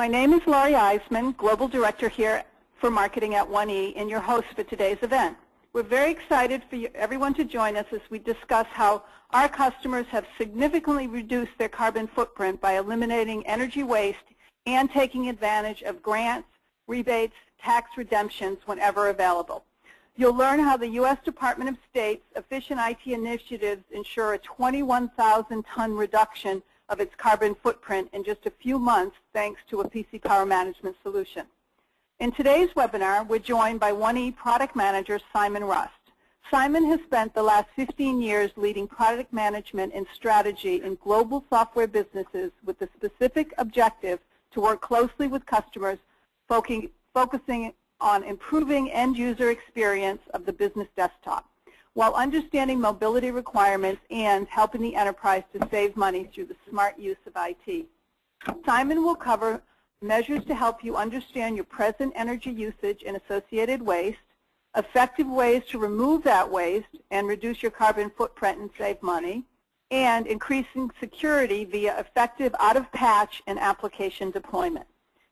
My name is Laurie Eisman, Global Director here for Marketing at 1E, and your host for today's event. We're very excited for everyone to join us as we discuss how our customers have significantly reduced their carbon footprint by eliminating energy waste and taking advantage of grants, rebates, tax redemptions whenever available. You'll learn how the U.S. Department of State's efficient IT initiatives ensure a 21,000-ton reduction of its carbon footprint in just a few months thanks to a PC Power Management solution. In today's webinar, we're joined by 1E Product Manager Simon Rust. Simon has spent the last 15 years leading product management and strategy in global software businesses with the specific objective to work closely with customers, focusing on improving end-user experience of the business desktop, while understanding mobility requirements and helping the enterprise to save money through the smart use of IT. Simon will cover measures to help you understand your present energy usage and associated waste, effective ways to remove that waste and reduce your carbon footprint and save money, and increasing security via effective out-of-patch and application deployment.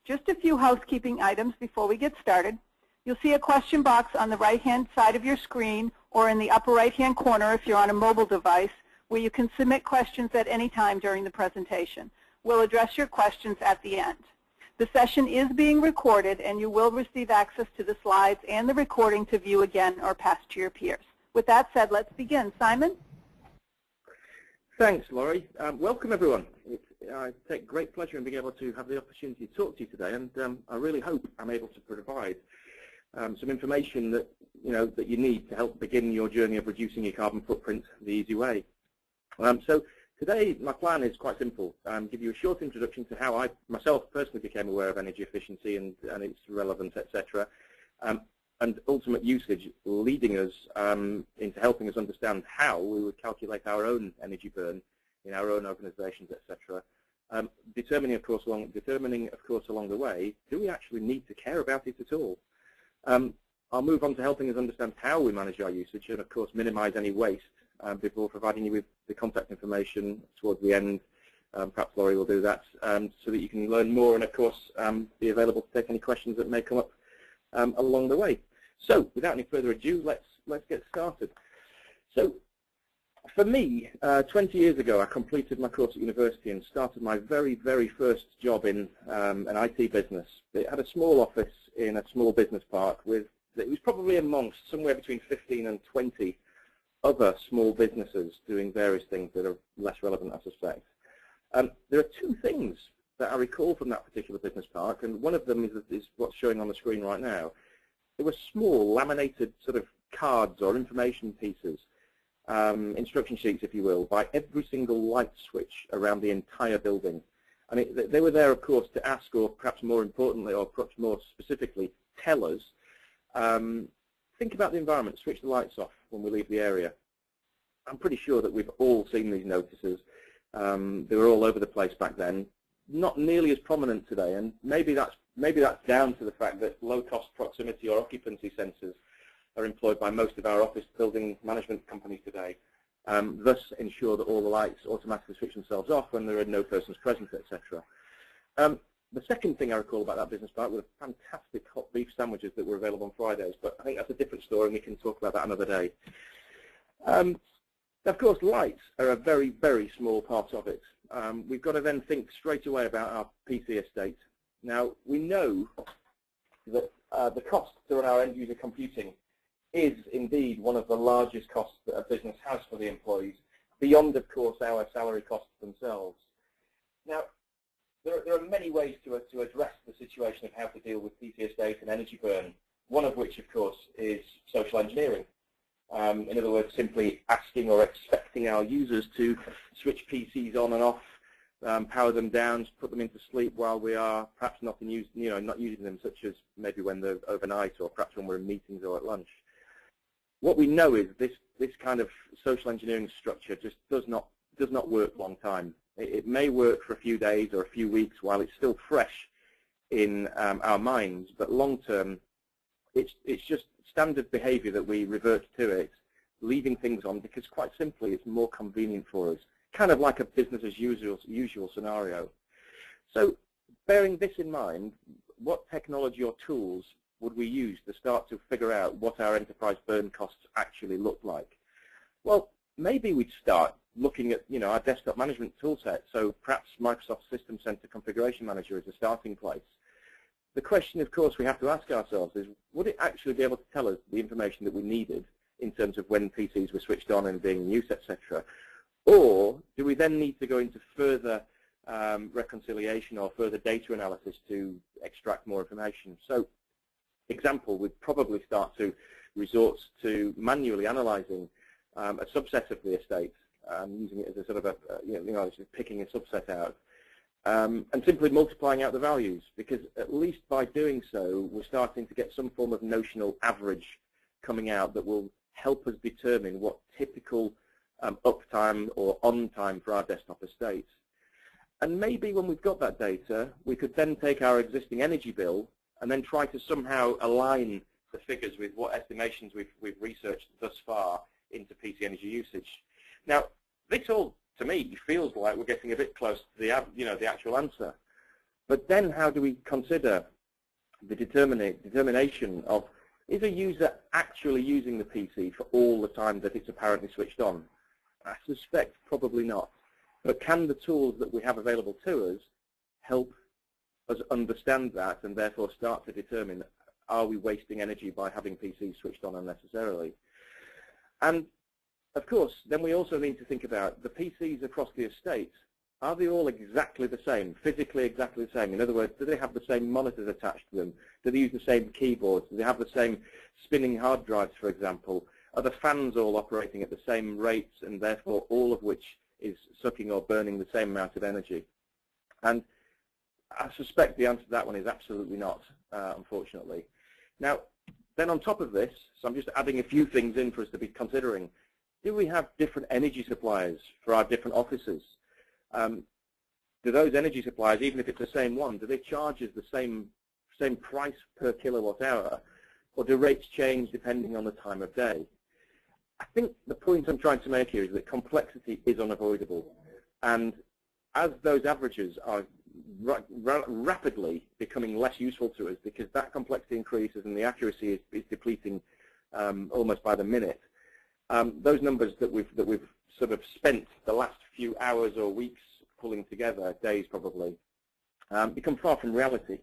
Just a few housekeeping items before we get started. You'll see a question box on the right-hand side of your screen or in the upper right-hand corner if you're on a mobile device, where you can submit questions at any time during the presentation. We'll address your questions at the end. The session is being recorded, and you will receive access to the slides and the recording to view again or pass to your peers. With that said, let's begin. Simon? Thanks, Laurie. Welcome, everyone. I take great pleasure in being able to have the opportunity to talk to you today, and I really hope I'm able to provide some information that you need to help begin your journey of reducing your carbon footprint the easy way. So today, my plan is quite simple. Give you a short introduction to how I myself personally became aware of energy efficiency and its relevance, etc., and ultimate usage, leading us into helping us understand how we would calculate our own energy burn in our own organizations, etc. Determining, of course, along the way, do we actually need to care about it at all? I'll move on to helping us understand how we manage our usage and, of course, minimize any waste before providing you with the contact information towards the end. Perhaps Laurie will do that so that you can learn more and, of course, be available to take any questions that may come up along the way. So, without any further ado, let's get started. So, for me, 20 years ago, I completed my course at university and started my very, very first job in an IT business. It had a small office in a small business park it was probably amongst somewhere between 15 and 20 other small businesses doing various things that are less relevant, I suspect. There are two things that I recall from that particular business park, and one of them is what's showing on the screen right now. There were small laminated sort of cards or information pieces, instruction sheets, if you will, by every single light switch around the entire building. And they were there, of course, to ask, or perhaps more importantly, or perhaps more specifically, tell us, think about the environment, switch the lights off when we leave the area. I'm pretty sure that we've all seen these notices. They were all over the place back then, not nearly as prominent today, and maybe that's down to the fact that low-cost proximity or occupancy sensors are employed by most of our office building management companies today, thus ensure that all the lights automatically switch themselves off when there are no persons present, etc. The second thing I recall about that business park were the fantastic hot beef sandwiches that were available on Fridays, but I think that's a different story and we can talk about that another day. Of course, lights are a very, very small part of it. We've got to then think straight away about our PC estate. Now, we know that the cost to run our end-user computing is indeed one of the largest costs that a business has for the employees, beyond, of course, our salary costs themselves. Now, there are many ways to address the situation of how to deal with PC estate and energy burn, one of which, of course, is social engineering. In other words, simply asking or expecting our users to switch PCs on and off, power them down, put them into sleep while we are perhaps not using them, such as maybe when they're overnight or perhaps when we're in meetings or at lunch. What we know is this kind of social engineering structure just does not work long time. It may work for a few days or a few weeks while it's still fresh in our minds, but long term, it's just standard behavior that we revert to it, leaving things on because quite simply it's more convenient for us, kind of like a business as usual scenario. So bearing this in mind, what technology or tools would we use to start to figure out what our enterprise burn costs actually look like? Well, maybe we'd start looking at, our desktop management toolset. So perhaps Microsoft System Center Configuration Manager is a starting place. The question, of course, we have to ask ourselves is, would it actually be able to tell us the information that we needed in terms of when PCs were switched on and being in use, etc.? Or do we then need to go into further reconciliation or further data analysis to extract more information? So, example, we'd probably start to resort to manually analyzing a subset of the estate, using it as a sort of just picking a subset out, and simply multiplying out the values, because at least by doing so, we're starting to get some form of notional average coming out that will help us determine what typical uptime or on time for our desktop estate. And maybe when we've got that data, we could then take our existing energy bill and then try to somehow align the figures with what estimations we've researched thus far into PC energy usage. Now, this all, to me, feels like we're getting a bit close to the, the actual answer. But then how do we consider the determination of, is a user actually using the PC for all the time that it's apparently switched on? I suspect probably not. But can the tools that we have available to us help us understand that and therefore start to determine, are we wasting energy by having PCs switched on unnecessarily? And of course, then we also need to think about the PCs across the estate. Are they all exactly the same, physically exactly the same? In other words, do they have the same monitors attached to them? Do they use the same keyboards? Do they have the same spinning hard drives, for example? Are the fans all operating at the same rates, and therefore all of which is sucking or burning the same amount of energy? And I suspect the answer to that one is absolutely not, unfortunately. Now, then on top of this, so I'm just adding a few things in for us to be considering. Do we have different energy suppliers for our different offices? Do those energy suppliers, even if it's the same one, do they charge us the same price per kilowatt hour, or do rates change depending on the time of day? I think the point I'm trying to make here is that complexity is unavoidable, and as those averages are rapidly becoming less useful to us because that complexity increases and the accuracy is depleting almost by the minute, those numbers that we've sort of spent the last few hours or weeks pulling together, days probably, become far from reality.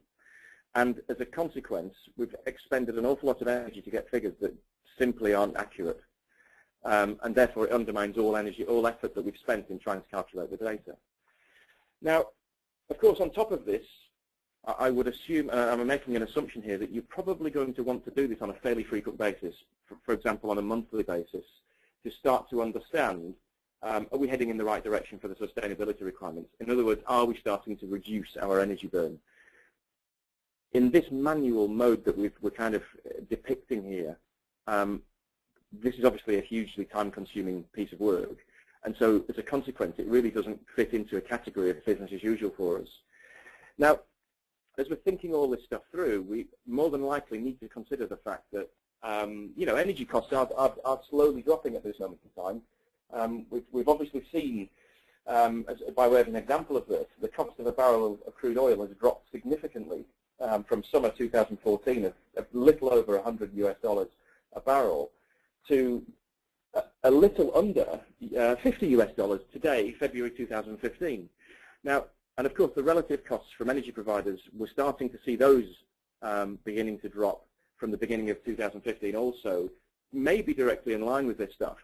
And as a consequence, we've expended an awful lot of energy to get figures that simply aren't accurate. And therefore it undermines all energy, all effort that we've spent in trying to calculate the data. Now, of course, on top of this, I would assume, I'm making an assumption here, that you're probably going to want to do this on a fairly frequent basis, for example, on a monthly basis, to start to understand, are we heading in the right direction for the sustainability requirements? In other words, are we starting to reduce our energy burn? In this manual mode that we're kind of depicting here, this is obviously a hugely time-consuming piece of work. And so, as a consequence, it really doesn't fit into a category of business as usual for us. Now, as we're thinking all this stuff through, we more than likely need to consider the fact that, energy costs are slowly dropping at this moment in time. We've obviously seen, by way of an example of this, the cost of a barrel of crude oil has dropped significantly from summer 2014 of a little over $100 US a barrel to a little under $50 US today, February 2015. Now, and of course, the relative costs from energy providers, we're starting to see those beginning to drop from the beginning of 2015 also, maybe directly in line with this stuff.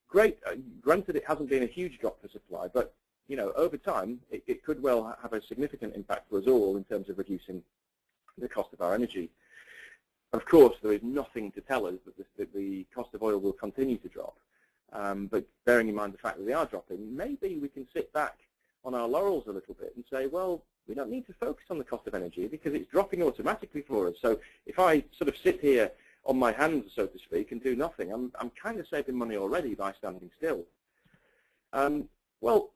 Granted, it hasn't been a huge drop for supply, but over time, it could well have a significant impact for us all in terms of reducing the cost of our energy. Of course, there is nothing to tell us that the cost of oil will continue to drop, but bearing in mind the fact that they are dropping, maybe we can sit back on our laurels a little bit and say, well, we don't need to focus on the cost of energy because it's dropping automatically for us. So if I sort of sit here on my hands, so to speak, and do nothing, I'm kind of saving money already by standing still. Well,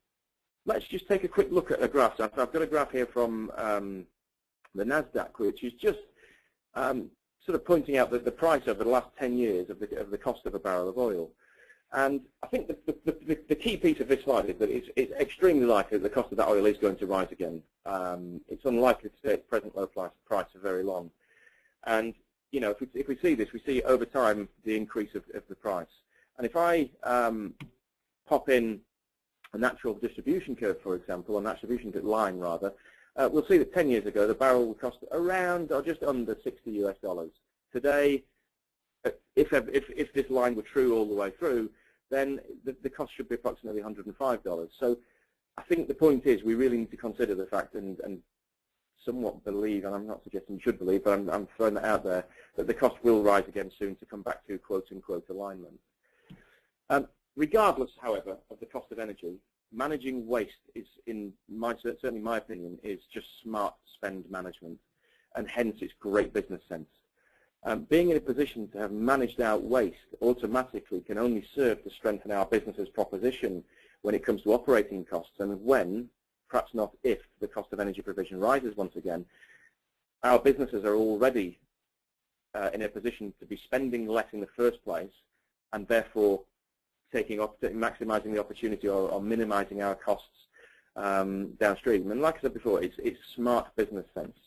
let's just take a quick look at a graph. So I've got a graph here from the NASDAQ, which is just sort of pointing out that the price over the last 10 years of the cost of a barrel of oil. And I think the key piece of this slide is that it's extremely likely that the cost of that oil is going to rise again. it's unlikely to stay at present low price for very long. And if we see this, we see over time the increase of the price. And if I pop in a natural distribution curve, for example, or natural distribution line rather, we'll see that 10 years ago the barrel would cost around or just under $60 US. Today, if this line were true all the way through, then the cost should be approximately $105. So I think the point is we really need to consider the fact and somewhat believe, and I'm not suggesting you should believe, but I'm throwing that out there, that the cost will rise again soon to come back to quote-unquote alignment. Regardless, however, of the cost of energy, managing waste is, certainly my opinion, is just smart spend management, and hence it's great business sense. Being in a position to have managed out waste automatically can only serve to strengthen our business's proposition when it comes to operating costs, and when, perhaps not if, the cost of energy provision rises once again, our businesses are already in a position to be spending less in the first place, and therefore maximizing the opportunity or minimizing our costs downstream. And like I said before, it's smart business sense.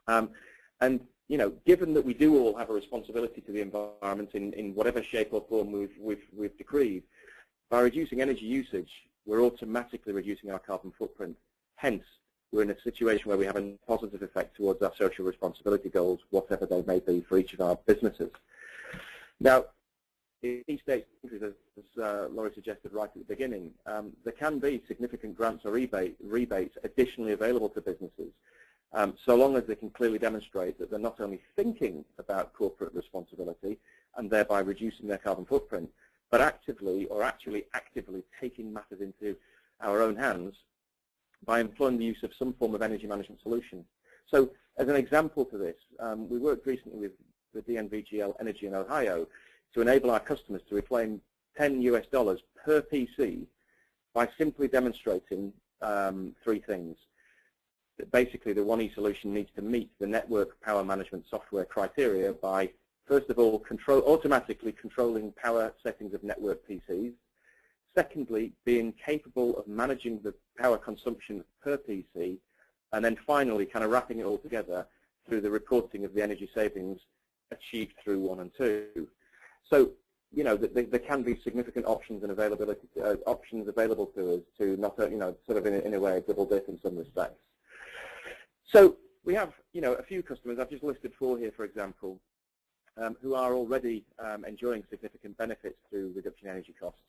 And given that we do all have a responsibility to the environment in whatever shape or form we've decreed, by reducing energy usage, we're automatically reducing our carbon footprint. Hence, we're in a situation where we have a positive effect towards our social responsibility goals, whatever they may be for each of our businesses. Now, in East States countries, as Laurie suggested right at the beginning, there can be significant grants or rebates additionally available to businesses, so long as they can clearly demonstrate that they're not only thinking about corporate responsibility and thereby reducing their carbon footprint, but actively or actually actively taking matters into our own hands by employing the use of some form of energy management solution. So as an example to this, we worked recently with the DNVGL Energy in Ohio to enable our customers to reclaim $10 US per PC by simply demonstrating three things. Basically, the 1E solution needs to meet the network power management software criteria by, first of all, automatically controlling power settings of network PCs. Secondly, being capable of managing the power consumption per PC. And then finally, kind of wrapping it all together through the reporting of the energy savings achieved through 1 and 2. So, there can be significant options and options available to us to not, sort of in a way, double dip in some respects. So we have, a few customers. I've just listed 4 here, for example, who are already enjoying significant benefits through reduction in energy costs,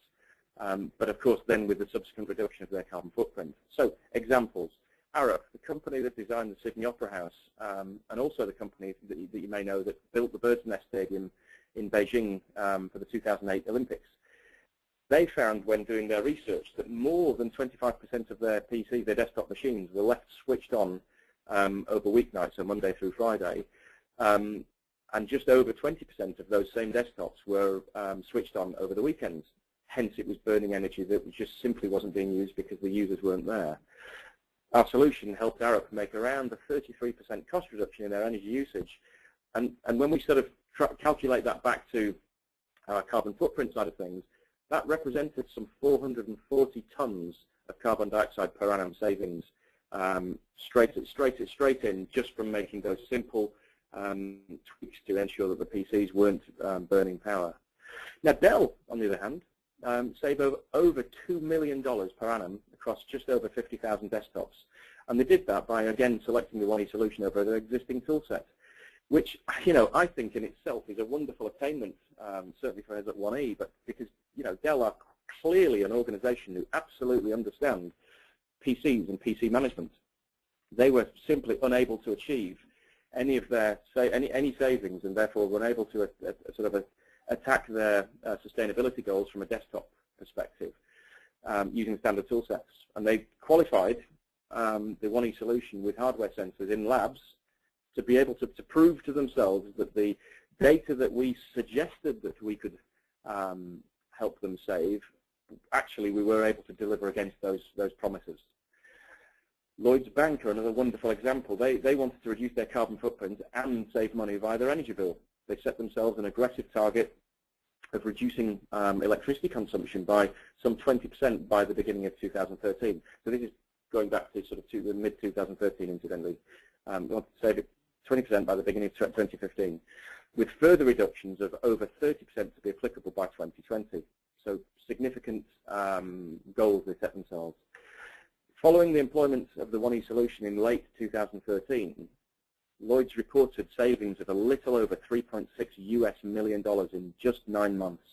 but of course then with the subsequent reduction of their carbon footprint. So examples: Arup, the company that designed the Sydney Opera House, and also the company that you may know that built the Bird's Nest Stadium in Beijing for the 2008 Olympics. They found when doing their research that more than 25% of their PCs, their desktop machines, were left switched on over weeknights, so Monday through Friday, and just over 20% of those same desktops were switched on over the weekends. Hence, it was burning energy that just simply wasn't being used because the users weren't there. Our solution helped Arup make around a 33% cost reduction in their energy usage. And when we sort of calculate that back to our carbon footprint side of things, that represented some 440 tons of carbon dioxide per annum savings straight in just from making those simple tweaks to ensure that the PCs weren't burning power. Now, Dell, on the other hand, saved over $2 million per annum across just over 50,000 desktops. And they did that by, again, selecting the 1E solution over their existing toolset, which, I think in itself is a wonderful attainment, certainly for us at 1E, but because, Dell are clearly an organization who absolutely understand PCs and PC management. They were simply unable to achieve any of their any savings, and therefore were unable to attack their sustainability goals from a desktop perspective using standard tool sets. And they qualified the 1E solution with hardware sensors in labs to be able to prove to themselves that the data that we suggested that we could help them save, actually we were able to deliver against those promises. Lloyds Bank are another wonderful example. They wanted to reduce their carbon footprint and save money via their energy bill. They set themselves an aggressive target of reducing electricity consumption by some 20% by the beginning of 2013. So this is going back to sort of the mid-2013 incidentally. We want to save it 20% by the beginning of 2015, with further reductions of over 30% to be applicable by 2020. So significant goals they set themselves. Following the employment of the 1E solution in late 2013, Lloyd's reported savings of a little over $3.6 million in just 9 months.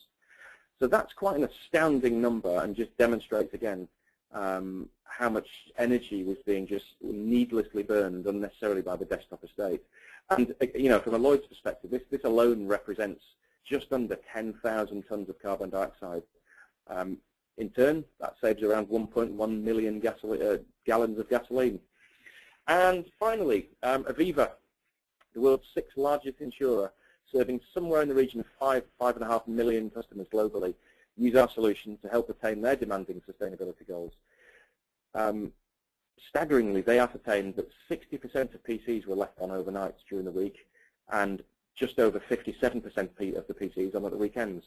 So that's quite an astounding number, and just demonstrates again how much energy was being just needlessly burned unnecessarily by the desktop estate. And from a Lloyd's perspective, this alone represents just under 10,000 tons of carbon dioxide. In turn, that saves around 1.1 million gallons of gasoline. And finally, Aviva, the world's 6th largest insurer, serving somewhere in the region of 5.5 million customers globally, use our solution to help attain their demanding sustainability goals. Staggeringly, they ascertained that 60% of PCs were left on overnights during the week, and just over 57% of the PCs on at the weekends.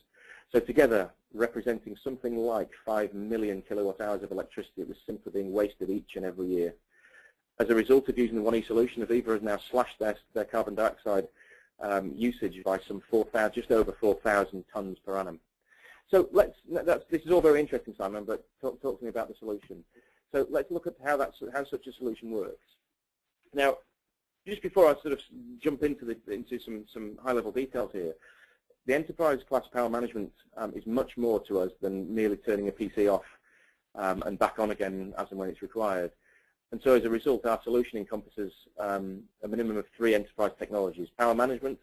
So together, representing something like 5 million kilowatt hours of electricity that was simply being wasted each and every year. As a result of using the 1E solution, Aviva has now slashed their carbon dioxide usage by just over 4,000 tons per annum. So this is all very interesting, Simon, but talk to me about the solution. So let's look at how such a solution works. Now, just before I sort of jump into some high-level details here, the enterprise class power management is much more to us than merely turning a PC off and back on again as and when it's required. And so as a result, our solution encompasses a minimum of 3 enterprise technologies: power management,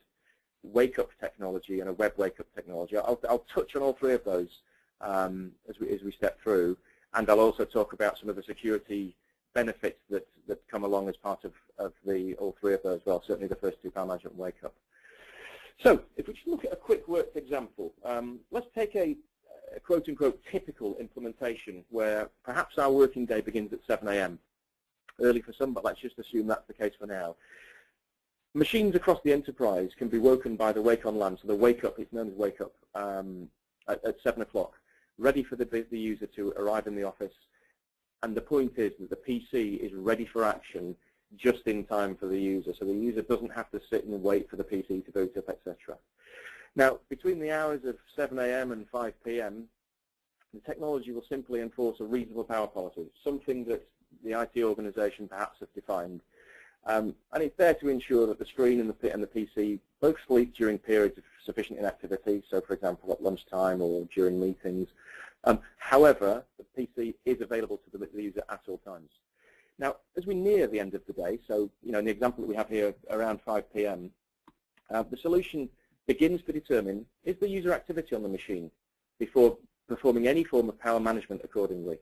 wake-up technology, and a web wake-up technology. I'll touch on all 3 of those as we step through, and I'll also talk about some of the security benefits that come along as part of all 3 of those as well, certainly the first 2, power management and wake-up. So if we just look at a quick worked example, let's take a quote-unquote typical implementation where perhaps our working day begins at 7 a.m. Early for some, but let's just assume that's the case for now. Machines across the enterprise can be woken by the wake on LAN, so the wake up, it's known as wake up, at 7 o'clock, ready for the user to arrive in the office. And the point is that the PC is ready for action just in time for the user, so the user doesn't have to sit and wait for the PC to boot up, etc. Now, between the hours of 7 a.m. and 5 p.m., the technology will simply enforce a reasonable power policy, something that the IT organization perhaps has defined. And it's there to ensure that the screen and the PC both sleep during periods of sufficient inactivity, so for example at lunchtime or during meetings. However, the PC is available to the user at all times. Now, as we near the end of the day, so in the example that we have here around 5 p.m., the solution begins to determine is the user activity on the machine before performing any form of power management accordingly.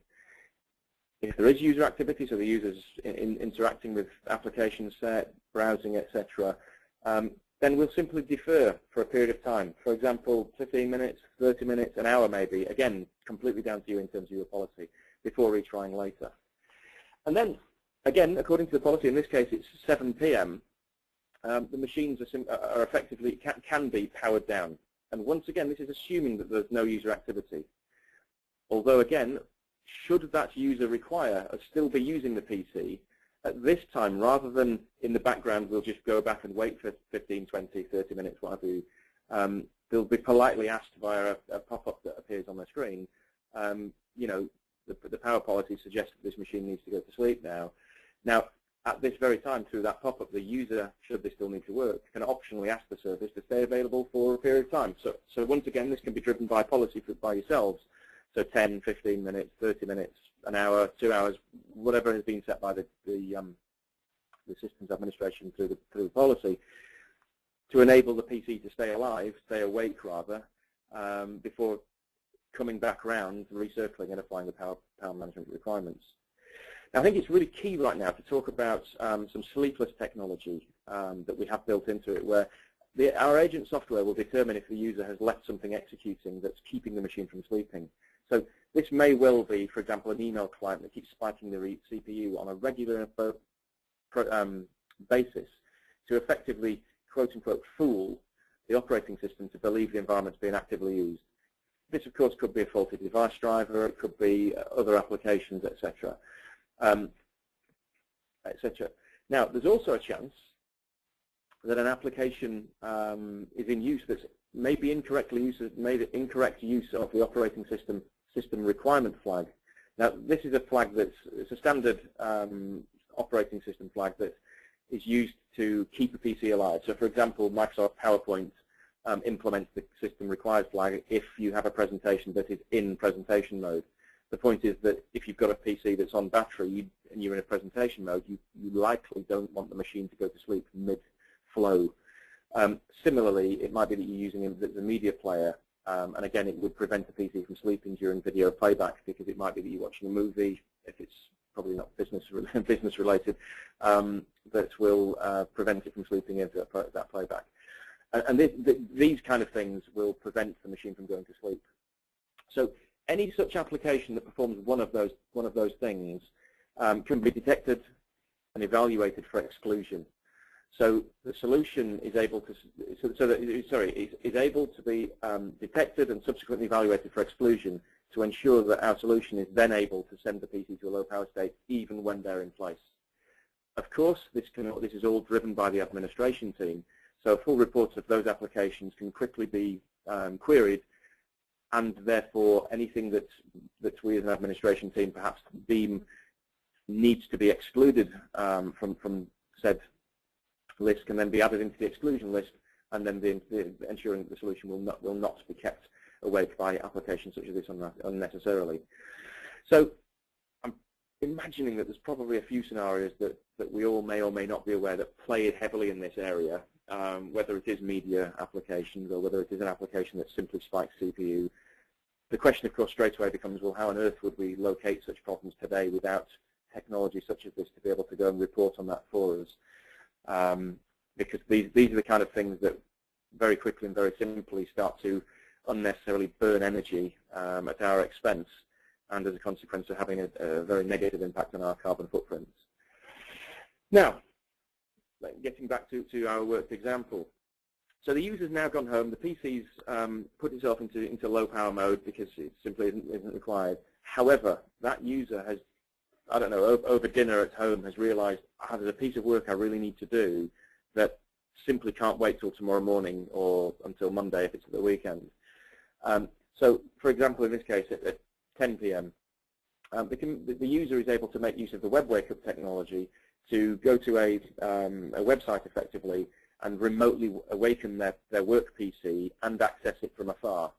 If there is user activity, so the user's interacting with application set, browsing, etc., then we'll simply defer for a period of time. For example, 15 minutes, 30 minutes, an hour maybe, again, completely down to you in terms of your policy, before retrying later. And then, again, according to the policy, in this case it's 7 p.m., the machines are effectively, can be powered down. And once again, this is assuming that there's no user activity. Although, again, should that user require or still be using the PC, at this time, rather than in the background, we'll just go back and wait for 15, 20, 30 minutes, what have you, they'll be politely asked via a pop-up that appears on the screen, the power policy suggests that this machine needs to go to sleep now. Now, at this very time, through that pop-up, the user, should they still need to work, can optionally ask the service to stay available for a period of time. So once again, this can be driven by policy by yourselves. So 10, 15 minutes, 30 minutes, an hour, 2 hours, whatever has been set by the systems administration through the policy, to enable the PC to stay alive, stay awake rather, before coming back around, recircling and applying the power management requirements. Now, I think it's really key right now to talk about some sleepless technology that we have built into it, where our agent software will determine if the user has left something executing that's keeping the machine from sleeping. So this may well be, for example, an email client that keeps spiking the CPU on a regular basis to effectively, quote-unquote, fool the operating system to believe the environment's being actively used. This, of course, could be a faulty device driver, it could be other applications, etc. etc. Now, there's also a chance that an application is in use that's maybe made incorrect use of the operating system requirement flag. Now, this is a flag it's a standard operating system flag that is used to keep a PC alive. So, for example, Microsoft PowerPoint implements the system required flag if you have a presentation that is in presentation mode. The point is that if you've got a PC that's on battery and you're in a presentation mode, you likely don't want the machine to go to sleep mid-flow. Similarly, it might be that you're using it as a media player, and again, it would prevent the PC from sleeping during video playback, because it might be that you're watching a movie, if it's probably not business related, that will prevent it from sleeping into that playback. And these kind of things will prevent the machine from going to sleep. So any such application that performs one of those things can be detected and evaluated for exclusion. So the solution is able to is able to be detected and subsequently evaluated for exclusion to ensure that our solution is then able to send the PC to a low power state even when they're in place. Of course, this is all driven by the administration team. So full reports of those applications can quickly be queried, and therefore anything that we as an administration team perhaps deem needs to be excluded from said list can then be added into the exclusion list, and then ensuring that the solution will not be kept awake by applications such as this unnecessarily. So I'm imagining that there's probably a few scenarios that we all may or may not be aware that play heavily in this area, whether it is media applications or whether it is an application that simply spikes CPU. The question, of course, straight away becomes, well, how on earth would we locate such problems today without technology such as this to be able to go and report on that for us? Because these are the kind of things that very quickly and very simply start to unnecessarily burn energy at our expense, and as a consequence of having a very negative impact on our carbon footprints. Now, getting back to our worked example. So the user's now gone home, the PC's put itself into low power mode because it simply isn't required. However, that user has, I don't know, over dinner at home has realized, there's a piece of work I really need to do that simply can't wait till tomorrow morning or until Monday if it's at the weekend. So, for example, in this case, at 10 p.m., the user is able to make use of the web wake-up technology to go to a website effectively and remotely awaken their work PC and access it from afar.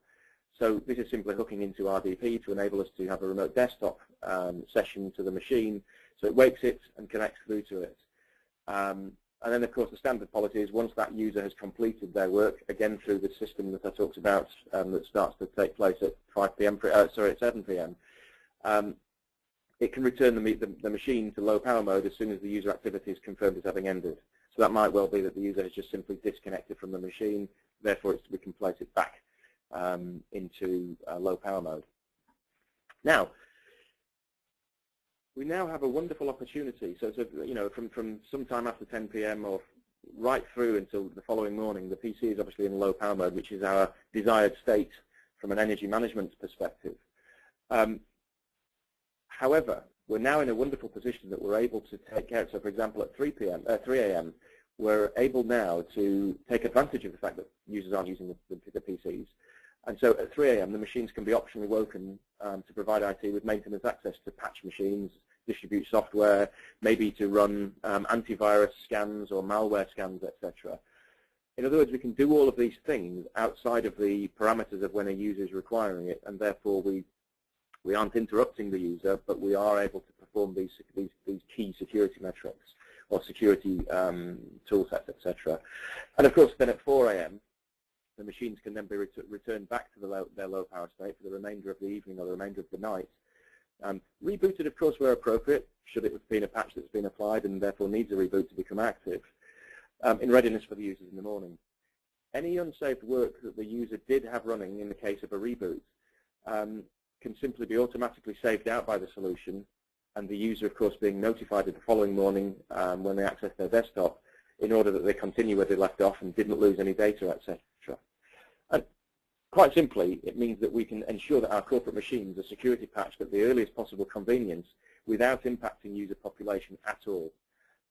So this is simply hooking into RDP to enable us to have a remote desktop session to the machine, so it wakes it and connects through to it. And then, of course, the standard policy is once that user has completed their work, again through the system that I talked about that starts to take place at 5 p.m. At 7 p.m. It can return the machine to low power mode as soon as the user activity is confirmed as having ended. So that might well be that the user has just simply disconnected from the machine, therefore we can place it back into low power mode. Now, we now have a wonderful opportunity. So you know, from sometime after 10 p.m. or right through until the following morning, the PC is obviously in low power mode, which is our desired state from an energy management perspective. However, we're now in a wonderful position that we're able to take care of. So, for example, at 3 a.m., we're able now to take advantage of the fact that users aren't using the PCs. And so at 3 a.m., the machines can be optionally woken to provide IT with maintenance access to patch machines, distribute software, maybe to run antivirus scans or malware scans, etc. In other words, we can do all of these things outside of the parameters of when a user is requiring it, and therefore we aren't interrupting the user, but we are able to perform these key security metrics or security tool sets, etc. And of course, then at 4 a.m., the machines can then be returned back to their low power state for the remainder of the evening or the remainder of the night. Rebooted, of course, where appropriate, should it have been a patch that's been applied and therefore needs a reboot to become active, in readiness for the users in the morning. Any unsaved work that the user did have running in the case of a reboot can simply be automatically saved out by the solution, and the user, of course, being notified the following morning when they access their desktop in order that they continue where they left off and didn't lose any data, etc. And quite simply, it means that we can ensure that our corporate machines are security patched at the earliest possible convenience without impacting user population at all.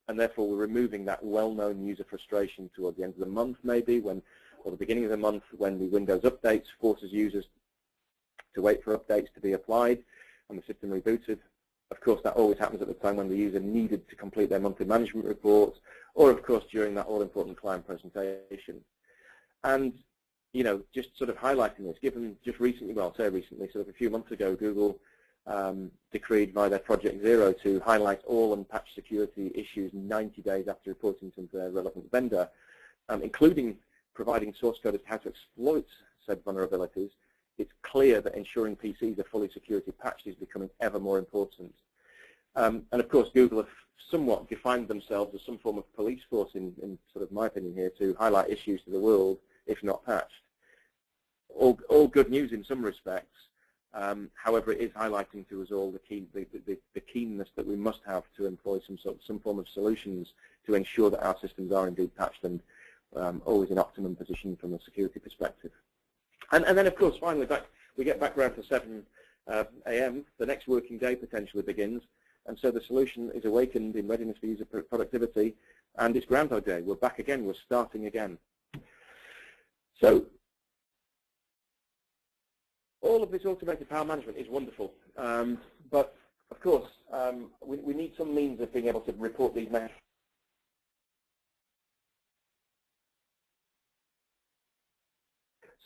And therefore, we're removing that well-known user frustration towards the end of the month, maybe, or the beginning of the month, when the Windows updates forces users to wait for updates to be applied and the system rebooted. Of course, that always happens at the time when the user needed to complete their monthly management reports, or, of course, during that all-important client presentation. And, you know, just sort of highlighting this, given just recently, well, I'll say recently, sort of a few months ago, Google decreed via their Project Zero to highlight all unpatched security issues 90 days after reporting them to their relevant vendor, including providing source code as to how to exploit said vulnerabilities. It's clear that ensuring PCs are fully security patched is becoming ever more important. And of course, Google have somewhat defined themselves as some form of police force, in sort of my opinion here, to highlight issues to the world, if not patched. All good news in some respects. However, it is highlighting to us all the keenness that we must have to employ some form of solutions to ensure that our systems are indeed patched and always in optimum position from a security perspective. And then, of course, finally, we get back around to 7 a.m. The next working day potentially begins, and so the solution is awakened in readiness for user productivity, and it's Groundhog Day. We're back again. We're starting again. So all of this automated power management is wonderful, but of course, we need some means of being able to report these metrics.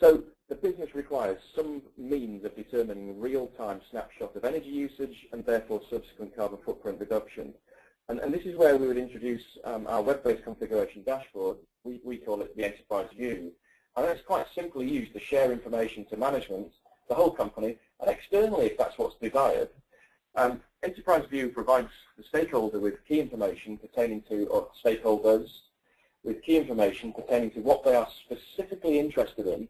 So the business requires some means of determining real-time snapshot of energy usage and therefore subsequent carbon footprint reduction. And this is where we would introduce our web-based configuration dashboard. We call it the Enterprise View. And it's quite simply used to share information to management, the whole company, and externally if that's what's desired. Enterprise View provides the stakeholder with key information pertaining to, or stakeholders with key information pertaining to what they are specifically interested in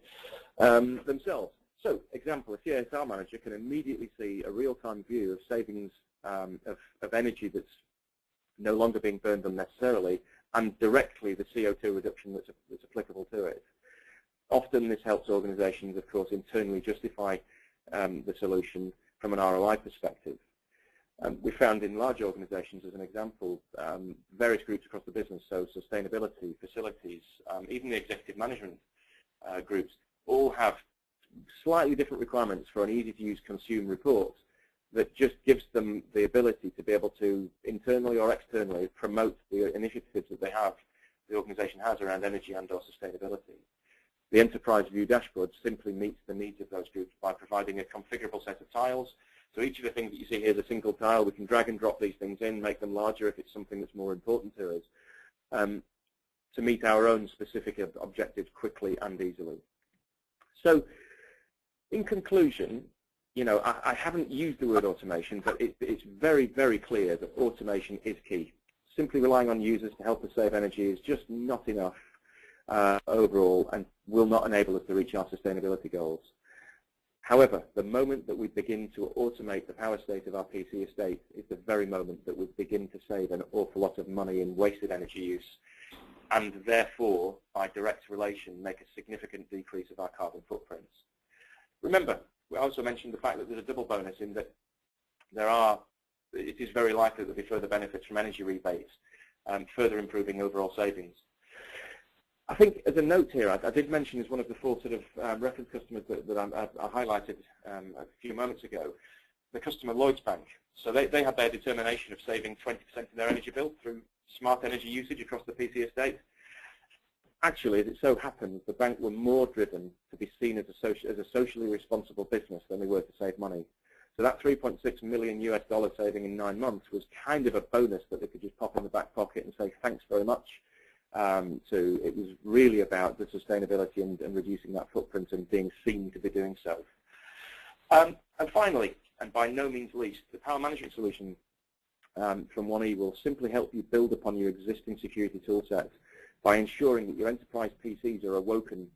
themselves. So, example, a CSR manager can immediately see a real-time view of savings of energy that's no longer being burned unnecessarily, and directly the CO2 reduction that's applicable to it. Often this helps organizations, of course, internally justify the solution from an ROI perspective. We found in large organizations, as an example, various groups across the business, so sustainability, facilities, even the executive management groups, all have slightly different requirements for an easy-to-use consume report that just gives them the ability to be able to, internally or externally, promote the initiatives that the organization has around energy and or sustainability. The Enterprise View dashboard simply meets the needs of those groups by providing a configurable set of tiles. So each of the things that you see here is a single tile. We can drag and drop these things in, make them larger if it's something that's more important to us, to meet our own specific objectives quickly and easily. So in conclusion, you know, I haven't used the word automation, but it's very, very clear that automation is key. Simply relying on users to help us save energy is just not enough overall, and will not enable us to reach our sustainability goals. However, the moment that we begin to automate the power state of our PC estate is the very moment that we begin to save an awful lot of money in wasted energy use, and therefore, by direct relation, make a significant decrease of our carbon footprints. Remember, we also mentioned the fact that there's a double bonus in that it is very likely that there'll be further benefits from energy rebates, further improving overall savings. I think as a note here, I did mention as one of the 4 sort of reference customers that I highlighted a few moments ago, the customer Lloyds Bank. So they had their determination of saving 20% of their energy bill through smart energy usage across the PC estate. Actually, as it so happens, the bank were more driven to be seen as a socially responsible business than they were to save money. So that $3.6 million US saving in 9 months was kind of a bonus that they could just pop in the back pocket and say thanks very much. It was really about the sustainability and reducing that footprint and being seen to be doing so. And finally, and by no means least, the power management solution from 1E will simply help you build upon your existing security toolset by ensuring that your enterprise PCs are awoken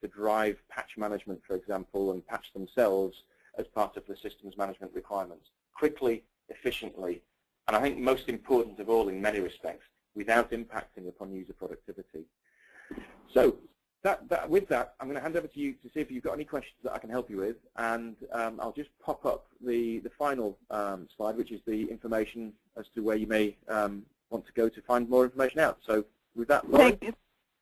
to drive patch management, for example, and patch themselves as part of the systems management requirements, quickly, efficiently, and I think most important of all in many respects, without impacting upon user productivity. So With that, I'm going to hand over to you to see if you've got any questions that I can help you with, and I'll just pop up the final slide, which is the information as to where you may want to go to find more information out. So with that, Laurie.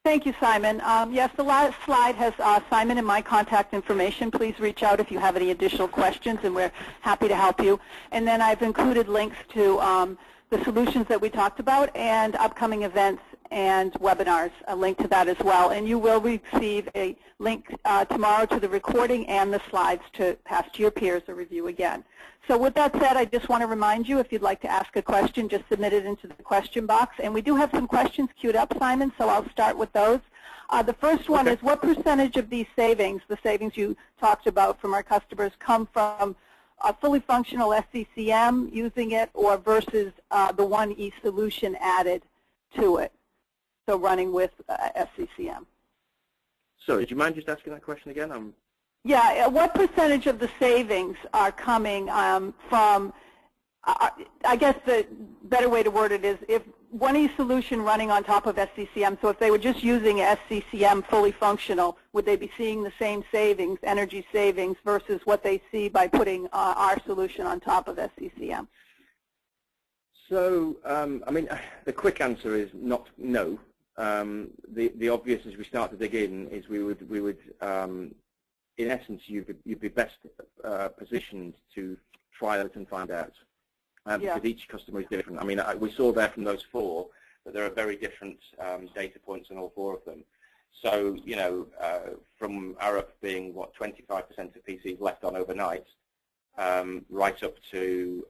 Thank you, Simon. Yes, the last slide has Simon and my contact information. Please reach out if you have any additional questions, and we're happy to help you. And then I've included links to the solutions that we talked about and upcoming events and webinars, a link to that as well. And you will receive a link tomorrow to the recording and the slides to pass to your peers or review again. So with that said, I just want to remind you, if you'd like to ask a question, just submit it into the question box. And we do have some questions queued up, Simon, so I'll start with those. The first one is, what percentage of these savings, the savings you talked about from our customers, come from a fully functional SCCM using it or versus the 1E solution added to it? So running with SCCM. Sorry, do you mind just asking that question again? Yeah, what percentage of the savings are coming from, I guess the better way to word it is, if 1E solution running on top of SCCM, so if they were just using SCCM fully functional, would they be seeing the same savings, energy savings, versus what they see by putting our solution on top of SCCM? So, I mean, the quick answer is no. The obvious, as we start to dig in, is we would in essence, you'd be best positioned to trial it and find out, because each customer is different. I mean, we saw there from those 4 that there are very different data points in all 4 of them. So, you know, from Arup being, what, 25% of PCs left on overnight, right up to,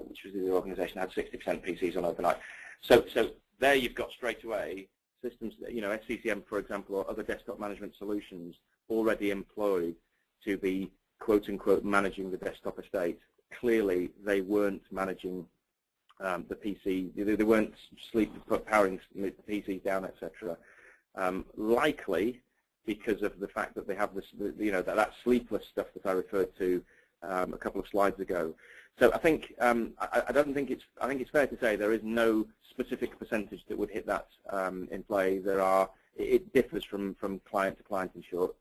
which was the organization that had 60% PCs on overnight. So there you've got straight away systems, you know, SCCM, for example, or other desktop management solutions already employed to be, quote-unquote, managing the desktop estate. Clearly, they weren't managing the PC. They weren't powering the PCs down, etc. Likely because of the fact that they have this, you know, that sleepless stuff that I referred to a couple of slides ago. So I think I think it's fair to say there is no specific percentage that would hit that in play. It differs from client to client, in short.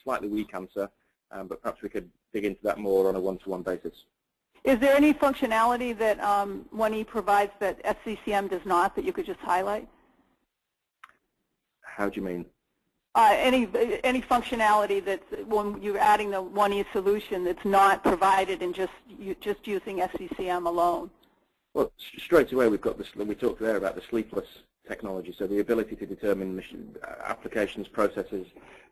Slightly weak answer, but perhaps we could dig into that more on a one-to-one basis. Is there any functionality that 1E provides that SCCM does not, that you could just highlight? How do you mean? Any functionality that's, when you're adding the 1E solution, that's not provided in just using SCCM alone? Well, straight away we've got this. We talked there about the sleepless technology, so the ability to determine applications, processes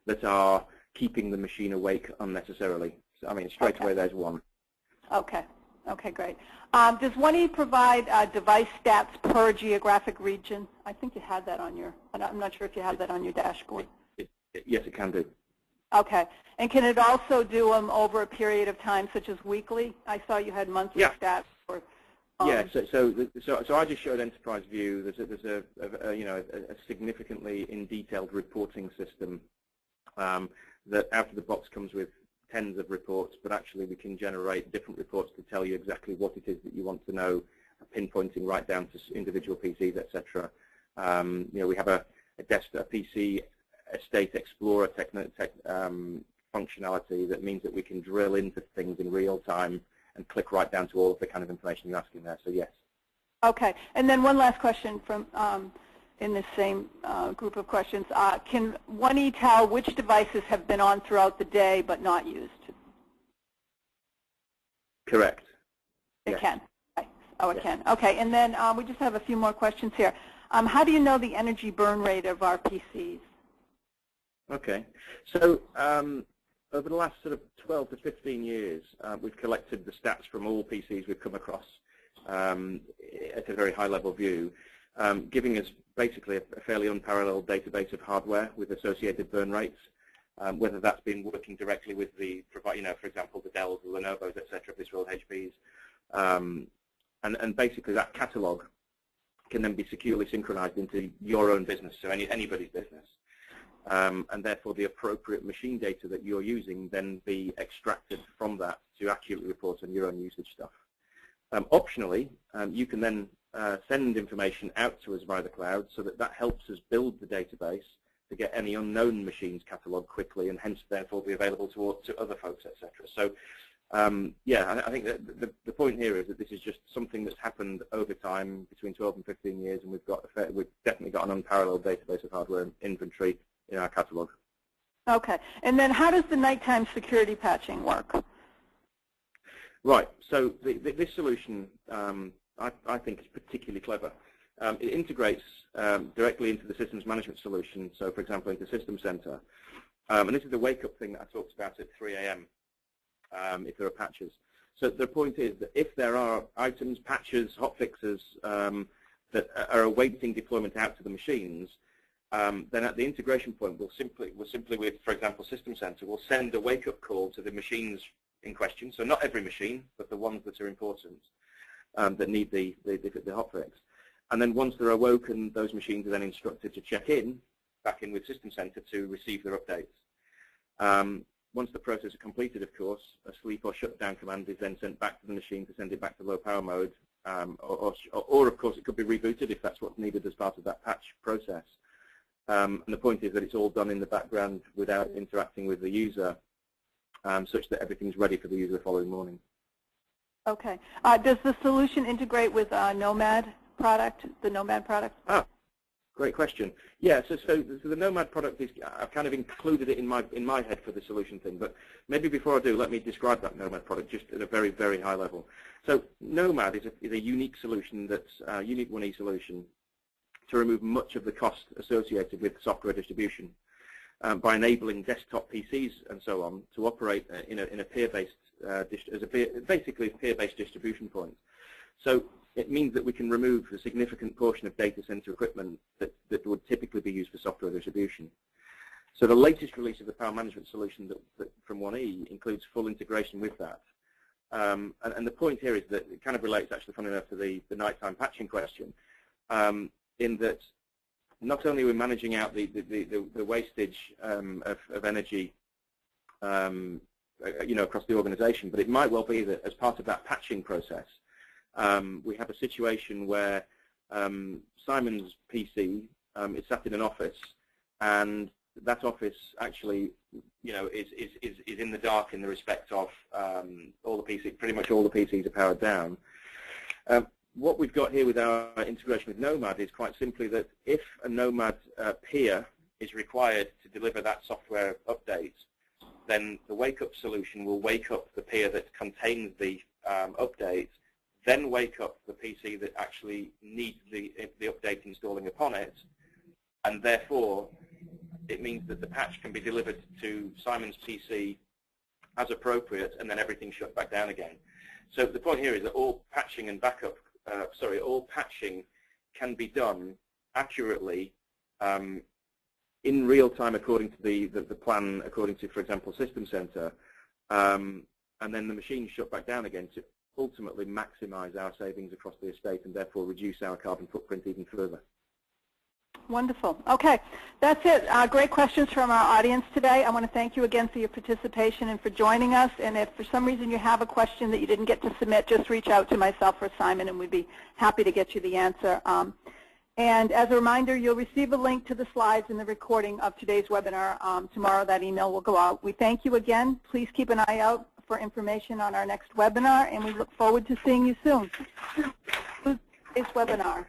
that are keeping the machine awake unnecessarily. So, I mean, straight away there's one. Okay. Okay, great. Does 1E provide device stats per geographic region? I think you had that on your, I'm not sure if you have that on your dashboard. Yes, it can do. Okay. And can it also do them over a period of time, such as weekly? I saw you had monthly stats. Or, yeah. So I just showed Enterprise View. There's a significantly in detailed reporting system that out of the box comes with tens of reports, but actually we can generate different reports to tell you exactly what it is that you want to know, pinpointing right down to individual PCs, etc. You know, we have a PC Estate Explorer functionality that means that we can drill into things in real time and click right down to all of the kind of information you're asking there. So yes. Okay. And then one last question from in this same group of questions. Can 1E tell which devices have been on throughout the day but not used? Correct. It can. Oh, it can. Okay. And then we just have a few more questions here. How do you know the energy burn rate of our PCs? Okay. So over the last sort of 12 to 15 years, we've collected the stats from all PCs we've come across at a very high-level view, giving us basically a fairly unparalleled database of hardware with associated burn rates, whether that's been working directly with the, you know, for example, the Dells, the Lenovo's, etc., this world HPs, and basically that catalog can then be securely synchronized into your own business, so anybody's business. And therefore the appropriate machine data that you're using then be extracted from that to accurately report on your own usage stuff. Optionally, you can then send information out to us via the cloud so that helps us build the database to get any unknown machines catalogued quickly and hence therefore be available to other folks, etc. So yeah, I think that the point here is that this is just something that's happened over time between 12 and 15 years, and we've definitely got an unparalleled database of hardware inventory in our catalogue. Okay, and then how does the nighttime security patching work? Right, so this solution I think is particularly clever. It integrates directly into the systems management solution, so for example into System Center. And this is the wake-up thing that I talked about at 3 a.m. If there are patches. So the point is that if there are items, patches, hotfixes that are awaiting deployment out to the machines, then at the integration point we'll simply with, for example, System Center, we'll send a wake-up call to the machines in question. So not every machine, but the ones that are important, that need the hotfix. And then once they're awoken, those machines are then instructed to check back in with System Center to receive their updates. Once the process is completed, of course, a sleep or shutdown command is then sent back to the machine to send it back to low power mode, or of course it could be rebooted if that's what's needed as part of that patch process. And the point is that it's all done in the background without interacting with the user, such that everything's ready for the user the following morning. Okay. Does the solution integrate with Nomad product, the Nomad product? Ah, great question. Yeah, so the Nomad product is, I've kind of included it in my head for the solution thing, but maybe before I do, let me describe that Nomad product just at a very, very high level. So Nomad is a unique solution that's a unique 1E solution to remove much of the cost associated with software distribution by enabling desktop PCs and so on to operate in a peer-based, basically peer-based distribution point. So it means that we can remove a significant portion of data center equipment that would typically be used for software distribution. So the latest release of the power management solution from 1E includes full integration with that. And the point here is that it kind of relates, actually, funny enough, to the nighttime patching question, in that not only are we managing out the wastage of energy across the organization, but it might well be that as part of that patching process, we have a situation where Simon's PC is sat in an office, and that office actually, is in the dark in the respect of all the PCs. Pretty much all the PCs are powered down. What we've got here with our integration with Nomad is quite simply that if a Nomad peer is required to deliver that software update, then the wake-up solution will wake up the peer that contains the update, then wake up the PC that actually needs the update installing upon it, and therefore it means that the patch can be delivered to Simon's PC as appropriate, and then everything shut back down again. So the point here is that all patching and backup, all patching can be done accurately in real time according to the plan, according to, for example, System Center, and then the machine shut back down again to ultimately maximize our savings across the estate and therefore reduce our carbon footprint even further. Wonderful. Okay, that's it. Great questions from our audience today. I want to thank you again for your participation and for joining us. And if for some reason you have a question that you didn't get to submit, just reach out to myself or Simon, and we'd be happy to get you the answer. And as a reminder, you'll receive a link to the slides and the recording of today's webinar tomorrow. That email will go out. We thank you again. Please keep an eye out for information on our next webinar, and we look forward to seeing you soon. Today's webinar.